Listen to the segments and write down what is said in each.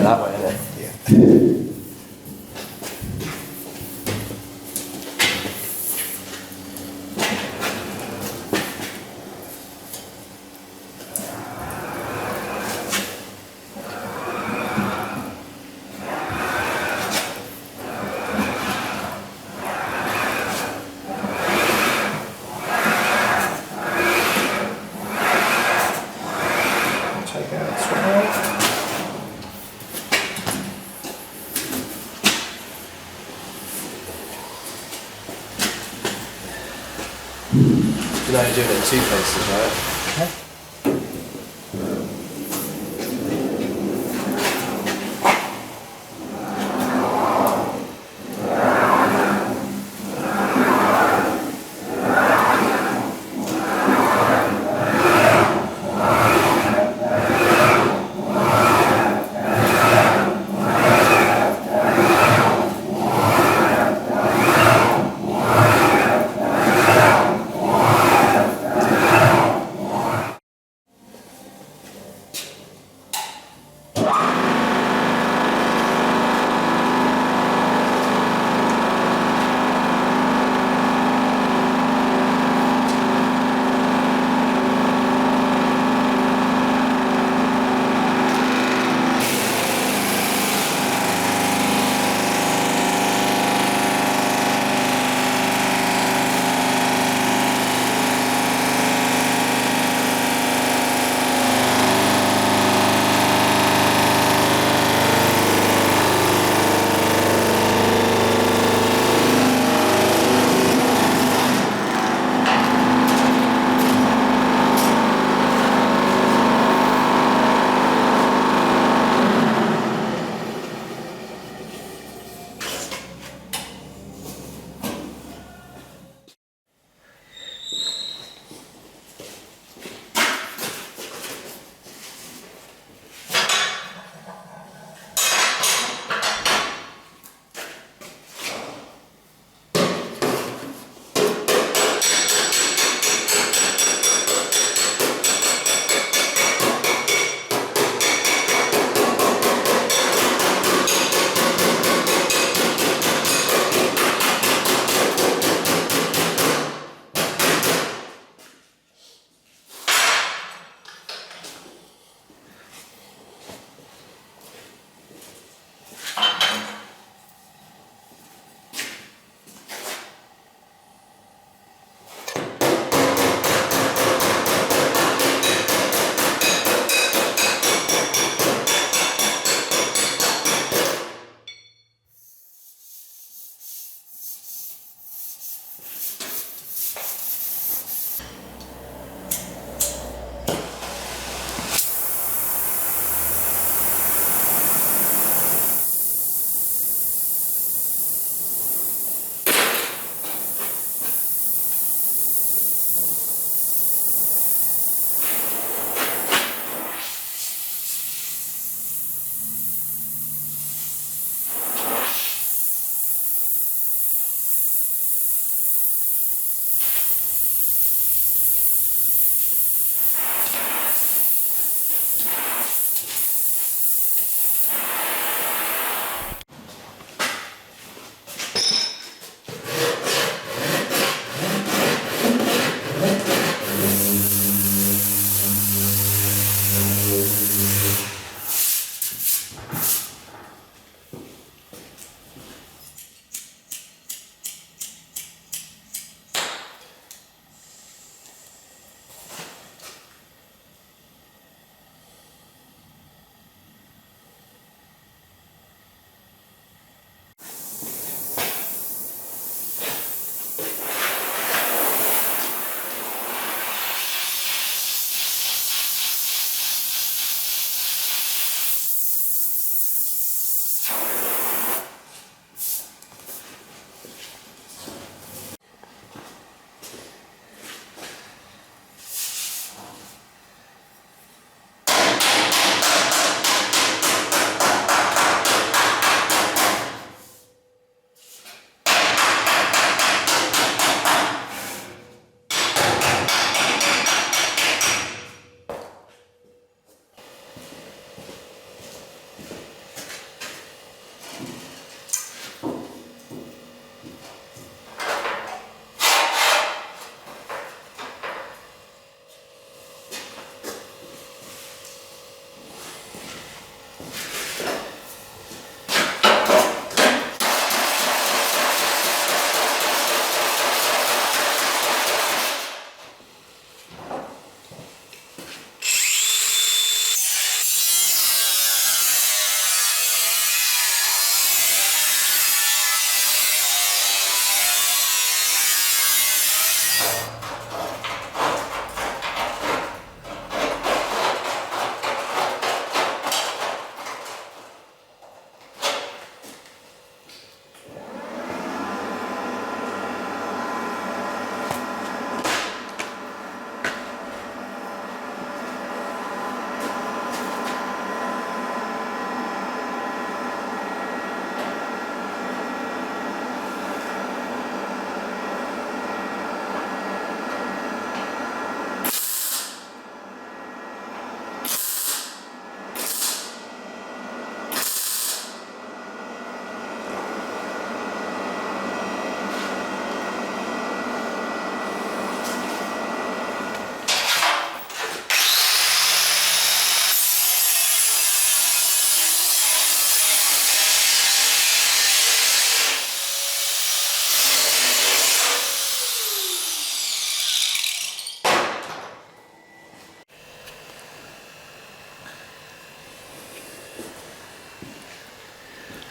that way, isn't it? Yeah. Take out this one. You know, you're doing it in 2 places, right?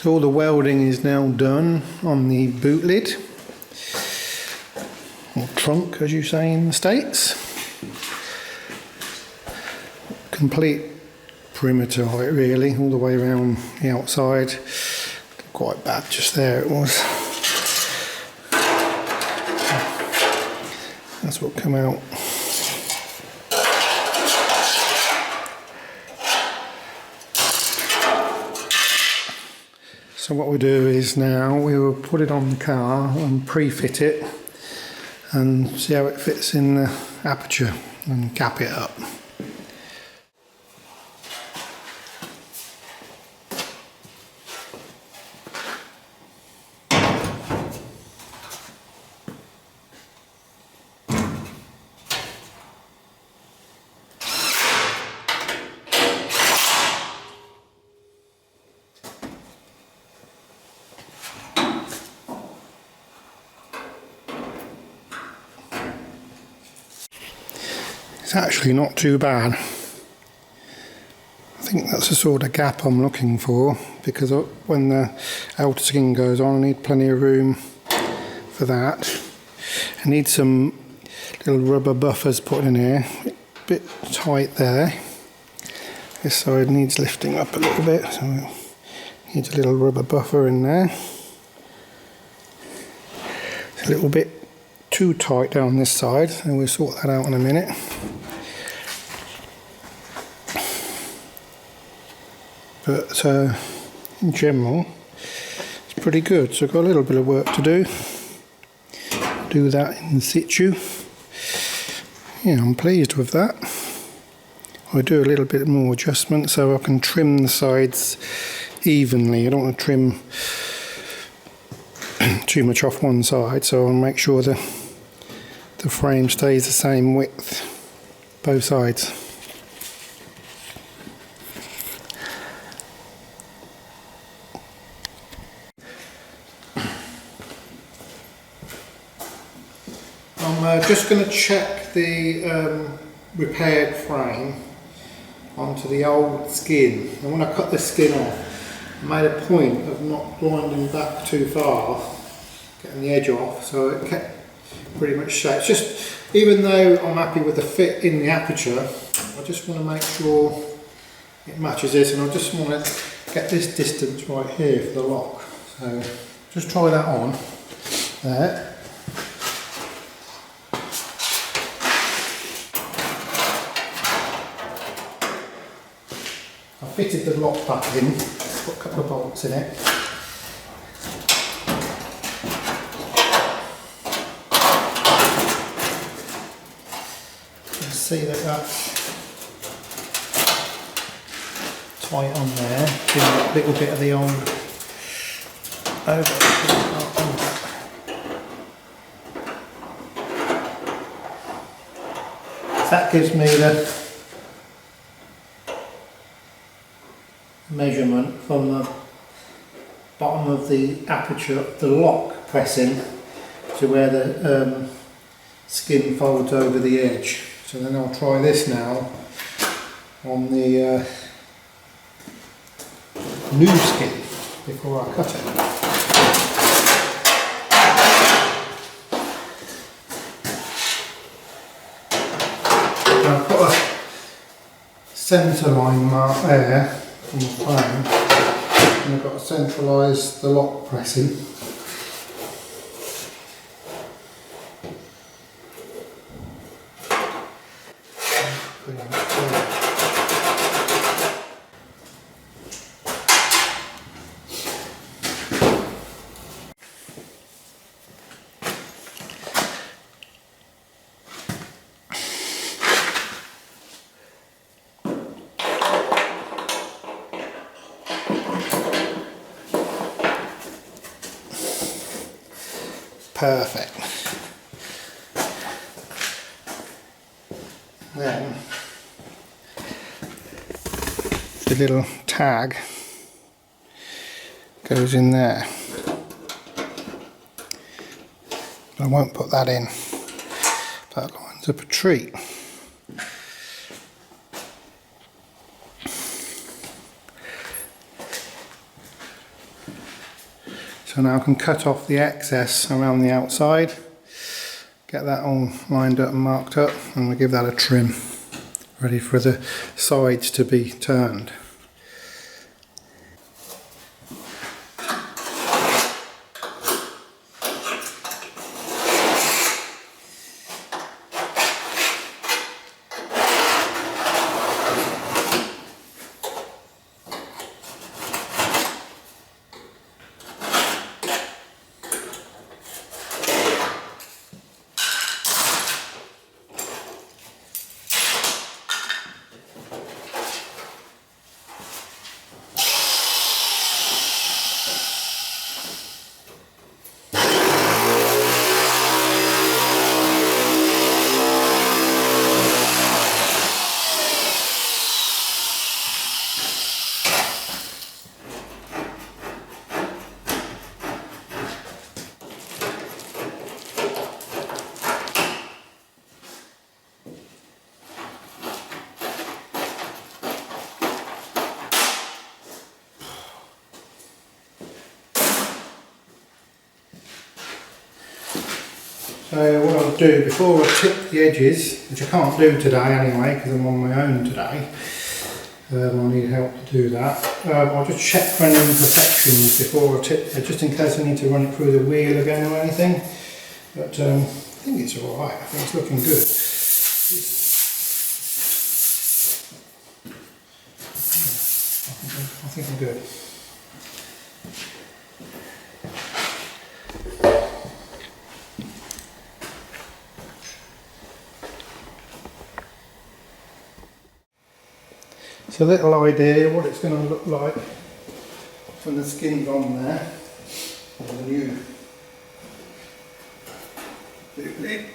So all the welding is now done on the boot lid, or trunk as you say in the States. Complete perimeter of it really, all the way around the outside. Quite bad just there it was. That's what come out. So what we do is now we will put it on the car and pre-fit it and see how it fits in the aperture and cap it up. It's actually not too bad. I think that's the sort of gap I'm looking for, because when the outer skin goes on I need plenty of room for that. I need some little rubber buffers put in here, a bit tight there. This side needs lifting up a little bit, so it needs a little rubber buffer in there. It's a little bit too tight down this side, and we'll sort that out in a minute. But in general it's pretty good, so I've got a little bit of work to do that in situ. Yeah, I'm pleased with that. I'll do a little bit more adjustment so I can trim the sides evenly. I don't want to trim too much off one side, so I'll make sure the frame stays the same width both sides. I'm just going to check the repaired frame onto the old skin, and when I cut the skin off I made a point of not grinding back too far, getting the edge off, so it kept pretty much straight. It's just, even though I'm happy with the fit in the aperture, I just want to make sure it matches this, and I just want to get this distance right here for the lock. So just try that on there. I fitted the lock back in, put a couple of bolts in it. You can see that that's tight on there, give a little bit of the old that gives me the measurement from the bottom of the aperture, the lock pressing, to where the skin folds over the edge. So then I'll try this now on the new skin before I cut it. I've got a centre line mark there on the frame, and I've got to centralise the lock pressing. Perfect. Then the little tag goes in there. I won't put that in. That lines up a treat. So now I can cut off the excess around the outside, get that all lined up and marked up, and we'll give that a trim, ready for the sides to be turned. So what I'll do, before I tip the edges, which I can't do today anyway because I'm on my own today, I'll need help to do that. I'll just check for any imperfections before I tip, just in case I need to run it through the wheel again or anything. But I think it's alright, I think it's looking good. I think I'm good. So a little idea what it's going to look like when the skin's on there, or the new lid.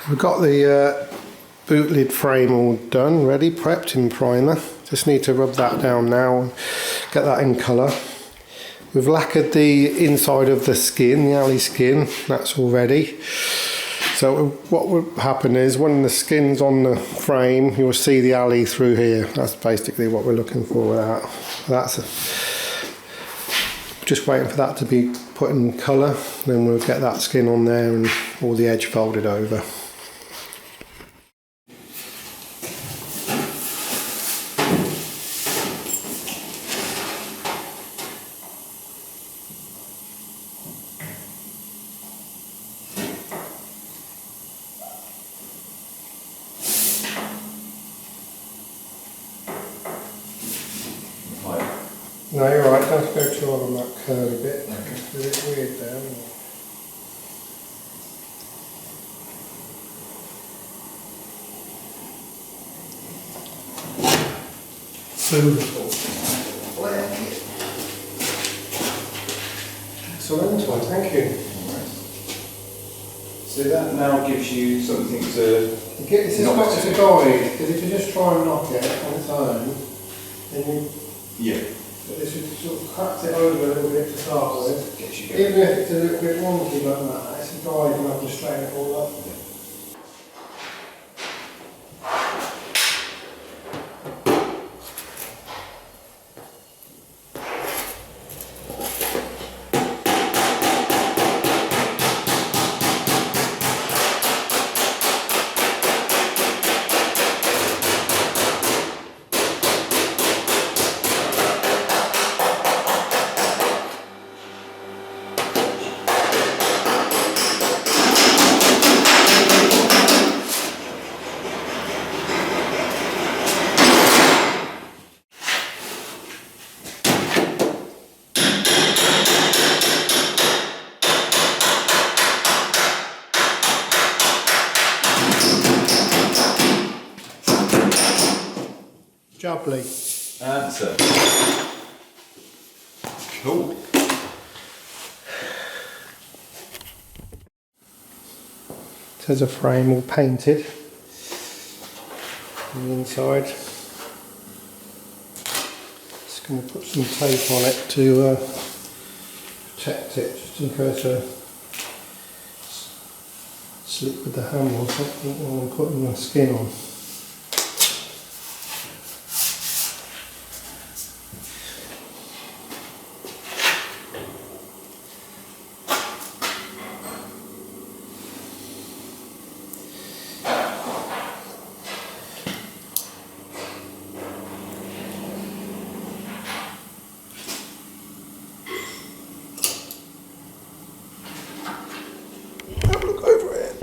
We've got the boot lid frame all done, ready, prepped in primer. Just need to rub that down now and get that in colour. We've lacquered the inside of the skin, the alley skin, that's all ready. So what will happen is when the skin's on the frame, you'll see the alley through here. That's basically what we're looking for with that. Just waiting for that to be put in colour, then we'll get that skin on there and all the edge folded over. No, you're right, don't go too hard on that curly bit. It's a bit weird there, isn't it? Beautiful. Excellent one, thank you. So that now gives you something to... It's a guide, because if you just try and knock it on its own, then you... Yeah. But this would sort of crack it over a little bit to start with. Gets you Even if it's a little bit wonky like that, it's a guide and I'll just straighten it all up. Jubbly. Answer. Cool. has a frame all painted on the inside. Just going to put some tape on it to protect it, just in case I slip with the hammer or something while I'm putting my skin on. Look over it.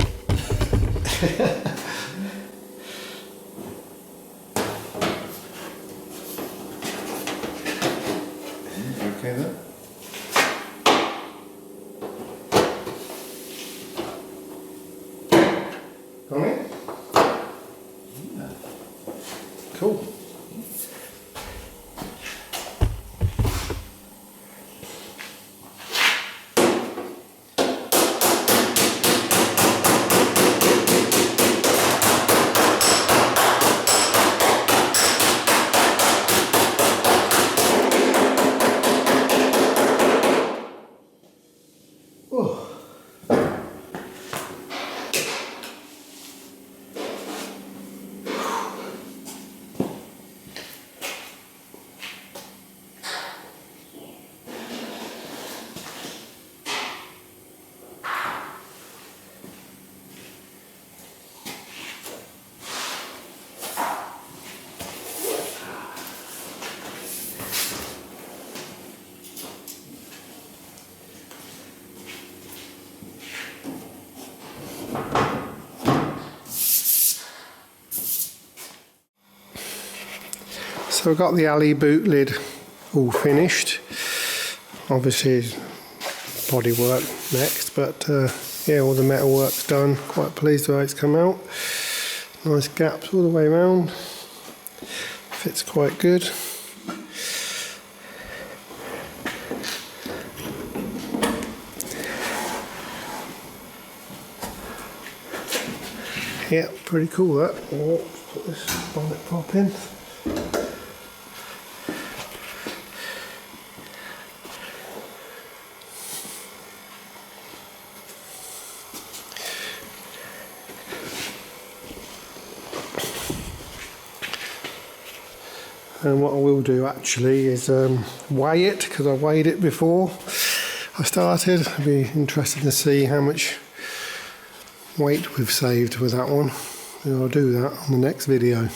Okay then. Got it? Yeah. Cool. So I've got the alley boot lid all finished. Obviously body work next, but yeah, all the metal work's done. Quite pleased with how it's come out. Nice gaps all the way around. Fits quite good. Yeah, pretty cool that. Oh, put this bonnet pop in. And what I will do actually is weigh it, because I weighed it before I started. I'd be interested to see how much weight we've saved with that one. And I'll do that on the next video.